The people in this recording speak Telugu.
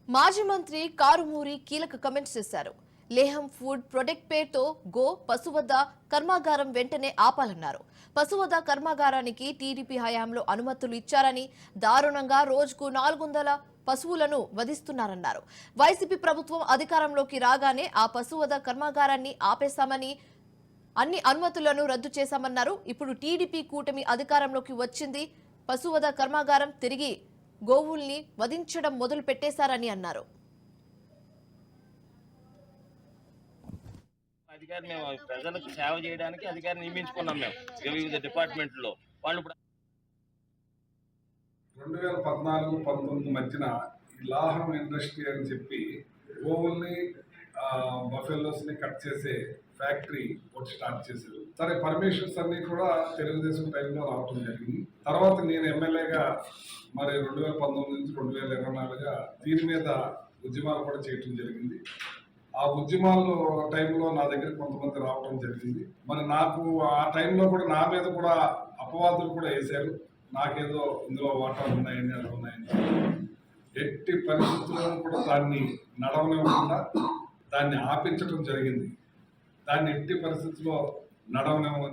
మాజీ మంత్రి కారుమూరి కీలక కమెంట్స్ చేశారు. లేహం ఫుడ్ ప్రొడక్ట్ పేరుతో గో పశువధ కర్మాగారం వెంటనే ఆపాలన్నారు. పశువధ కర్మాగారానికి టీడీపీ హయాంలో అనుమతులు ఇచ్చారని, దారుణంగా రోజుకు 400 పశువులను వధిస్తున్నారన్నారు. వైసీపీ ప్రభుత్వం అధికారంలోకి రాగానే ఆ పశువధ కర్మాగారాన్ని ఆపేశామని, అన్ని అనుమతులను రద్దు చేశామన్నారు. ఇప్పుడు టీడీపీ కూటమి అధికారంలోకి వచ్చింది. పశువధ కర్మాగారం తిరిగి గోవుల్ని వధించడం మొదలు పెట్టేశారని అన్నారు. అధికారి మేము ప్రజలకు సేవ చేయడానికి అధికారిని నియమించుకున్నాం. మేము వివిధ డిపార్ట్మెంట్లో వాళ్ళు 2014-19 మధ్యన ఈ లాహం ఇండస్ట్రీ అని చెప్పి గోవుల్ని బఫెల్లోస్ ని కట్ చేసే ఫ్యాక్టరీ ఒకటి స్టార్ట్ చేశారు. సరే, పర్మిషన్స్ అన్ని కూడా తెలుగుదేశం టైంలో రావటం జరిగింది. తర్వాత నేను ఎమ్మెల్యేగా మరి 2019 నుంచి 2024గా దీని మీద ఉద్యమాలు కూడా చేయటం జరిగింది. ఆ ఉద్యమాల్లో టైంలో నా దగ్గర కొంతమంది రావడం జరిగింది. మరి నాకు ఆ టైంలో కూడా నా మీద కూడా అపవాదులు కూడా వేశారు. నాకేదో ఇందులో వాటాలు ఉన్నాయని అది ఉన్నాయని. ఎట్టి పరిస్థితుల్లో కూడా దాన్ని నడవనివ్వకుండా దాన్ని ఆపించడం జరిగింది. దాన్ని ఎట్టి పరిస్థితుల్లో నడవనివ్వ